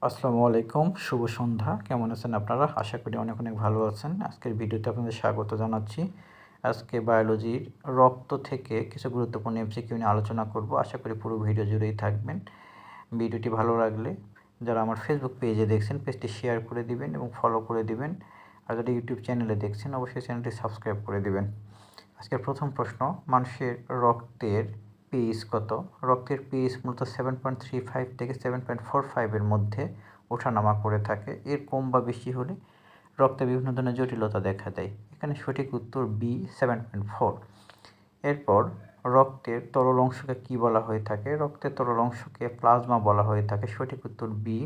আসসালামু আলাইকুম, শুভ সন্ধ্যা। কেমন আছেন আপনারা? আশা করি অনেক অনেক ভালো আছেন। আজকের ভিডিওতে আপনাদের স্বাগত জানাচ্ছি। আজকে বায়োলজির রক্ত থেকে কিছু গুরুত্বপূর্ণ এমসিকিউ নিয়ে আলোচনা করব। আশা করি পুরো ভিডিও জুড়েই থাকবেন। ভিডিওটি ভালো লাগলে যারা আমার ফেসবুক পেজে দেখছেন, পেজটি শেয়ার করে দিবেন এবং ফলো করে দিবেন। আর যারা ইউটিউব চ্যানেলে দেখছেন, অবশ্যই চ্যানেলটি সাবস্ক্রাইব করে দিবেন। আজকের প্রথম প্রশ্ন, মানুষের রক্তের পিএইচ কত? রক্তের পিএইচ মূলত 7.35 থেকে 7.45 এর মধ্যে ওঠানামা করে থাকে। এর কম বা বেশি হলে রক্তে বিভিন্ন ধরনের জটিলতা দেখা দেয়। এখানে সঠিক উত্তর বি, 7.4। এরপর রক্তের তরল অংশকে কী বলা হয়ে থাকে? রক্তের তরল অংশকে প্লাজমা বলা হয়ে থাকে। সঠিক উত্তর বি।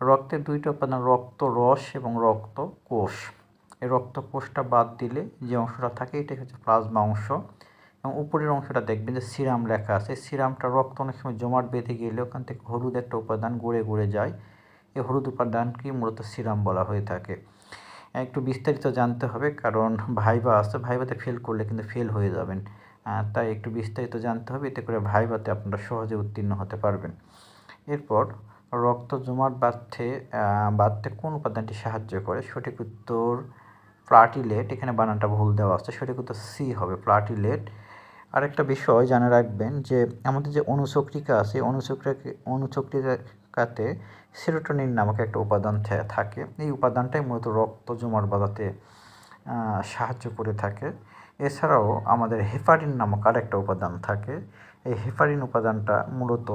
রক্তের দুইটা উপাদান, রক্ত রস এবং রক্ত কোষ। এই রক্ত কোষটা বাদ দিলে যে অংশটা থাকে এটাই হচ্ছে প্লাজমা অংশ। এবং উপরের অংশটা দেখবেন যে সিরাম লেখা আছে। সিরামটা রক্ত অনেক সময় জমাট বেঁধে গেলে ওখান থেকে হলুদ একটা উপাদান গড়ে গড়ে যায়। এই হলুদ উপাদানকেই মূলত সিরাম বলা হয়ে থাকে। একটু বিস্তারিত জানতে হবে, কারণ ভাইবা আছে, ভাইবাতে ফেল করলে কিন্তু ফেল হয়ে যাবেন। তাই একটু বিস্তারিত জানতে হবে, এতে করে ভাইবাতে আপনারা সহজে উত্তীর্ণ হতে পারবেন। এরপর রক্ত জমাট বাঁধতে কোন উপাদানটি সাহায্য করে? সঠিক উত্তর প্লাটিলেট। এখানে বানানটা ভুল দেওয়া আছে, সঠিক উত্তর সি হবে, প্লাটিলেট। আরেকটা বিষয় জানা রাখবেন যে আমাদের যে অনুচক্রিকা আছে, অনুচক্রিকাতে সেরোটোনিন নামক একটা উপাদান থাকে। এই উপাদানটাই মূলত রক্ত জমাট বাঁধাতে সাহায্য করে থাকে। এছাড়াও আমাদের হেপারিন নামক আরেকটা উপাদান থাকে। এই হেপারিন উপাদানটা মূলত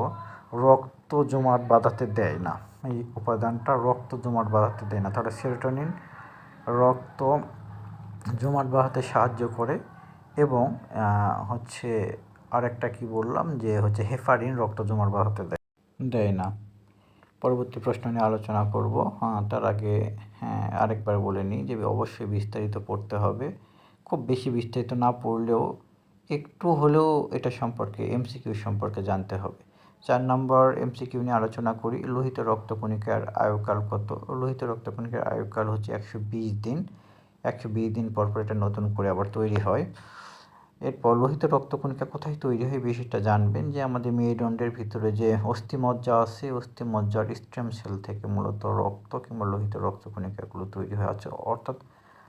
রক্ত জমাট বাঁধাতে দেয় না। এই উপাদানটা রক্ত জমাট বাঁধাতে দেয় না। তাহলে সেরোটোনিন রক্ত জমাট বাঁধাতে সাহায্য করে এবং হচ্ছে আরেকটা কি বললাম যে হচ্ছে হেপারিন রক্ত জমাট বাঁধাতে দেয় না। পরবর্তী প্রশ্ন নিয়ে আলোচনা করব। তার আগে আরেকবার বলে নিই যে অবশ্যই বিস্তারিত পড়তে হবে। খুব বেশি বিস্তারিত না পড়লেও একটু হলেও এটা সম্পর্কে, এমসিকিউ সম্পর্কে জানতে হবে। 4 নম্বর এমসিকিউ নিয়ে আলোচনা করি। লোহিত রক্তকণিকার আয়ুকাল কত? লোহিত রক্তকণিকার আয়ুকাল হচ্ছে 120 দিন। 120 দিন পর পর এটা নতুন করে আবার তৈরি হয়। এরপর লোহিত রক্তকণিকা কোথায় তৈরি হয় বিষয়টা জানবেন যে আমাদের মেরুদণ্ডের ভিতরে যে অস্থিমজ্জা আছে, অস্থিমজ্জার স্টেম সেল থেকে মূলত রক্ত কিংবা লোহিত রক্তকণিকাগুলো তৈরি হয় আছে। অর্থাৎ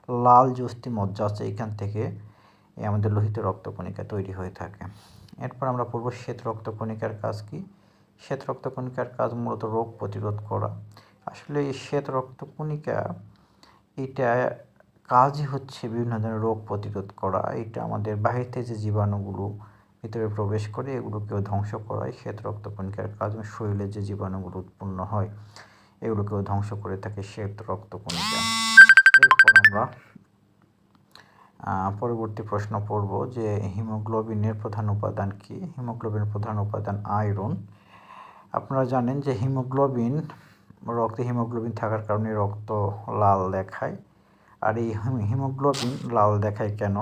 লাল যে অস্থিমজ্জা আছে এখান থেকে আমাদের লোহিত রক্তকণিকা তৈরি হয়ে থাকে। এরপর আমরা পড়ব শ্বেত রক্তকণিকার কাজ কী? শ্বেত রক্তকণিকার কাজ মূলত রোগ প্রতিরোধ করা। আসলে এই শ্বেত রক্তকণিকা এটা কাজই হচ্ছে বিভিন্ন ধরনের রোগ প্রতিরোধ করা। এটা আমাদের বাহির থেকে যে জীবাণুগুলো ভিতরে প্রবেশ করে এগুলোকেও ধ্বংস করাই শ্বেত রক্তকণিকার কাজ। এবং শরীরে যে জীবাণুগুলো উৎপন্ন হয় এগুলোকেও ধ্বংস করে থাকে শ্বেত রক্তকণিকা। এরপর আমরা পরবর্তী প্রশ্ন পড়ব যে হিমোগ্লোবিনের প্রধান উপাদান কী? হিমোগ্লোবিনের প্রধান উপাদান আয়রন। আপনারা জানেন যে রক্তে হিমোগ্লোবিন থাকার কারণে রক্ত লাল দেখায়। আর এই হিমোগ্লোবিন লাল দেখায় কেন?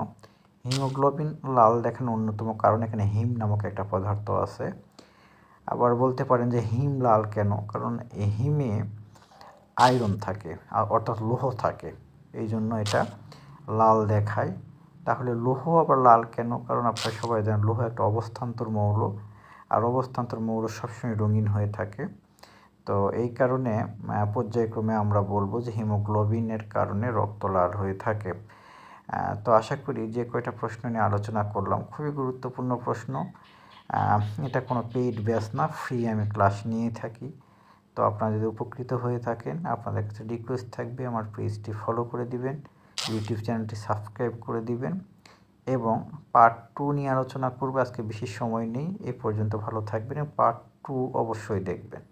হিমোগ্লোবিন লাল দেখানোর অন্যতম কারণ এখানে হিম নামক একটা পদার্থ আছে। আবার বলতে পারেন যে হিম লাল কেন? কারণ এই হিমে আয়রন থাকে, অর্থাৎ লোহ থাকে, এই জন্য এটা লাল দেখায়। তাহলে লোহ আবার লাল কেন? কারণ আপনারা সবাই জানেন লোহ একটা অবস্থান্তর মৌল, আর অবস্থান্তর মৌল সবসময় রঙিন হয়ে থাকে। তো এই কারণে পর্যায়ক্রমে আমরা বলবো যে হিমোগ্লোবিনের কারণে রক্ত লাল হয়ে থাকে। তো আশা করি যে কয়টা প্রশ্ন নিয়ে আলোচনা করলাম খুবই গুরুত্বপূর্ণ প্রশ্ন। এটা কোনো পেইড ব্যাচ না, ফ্রি আমি ক্লাস নিয়ে থাকি। তো আপনারা যদি উপকৃত হয়ে থাকেন, আপনাদের কাছে রিকোয়েস্ট থাকবে আমার পেজটি ফলো করে দিবেন, ইউটিউব চ্যানেলটি সাবস্ক্রাইব করে দিবেন এবং পার্ট 2 নিয়ে আলোচনা করব। আজকে বেশি সময় নেই, এ পর্যন্ত ভালো থাকবেন এবং পার্ট 2 অবশ্যই দেখবেন।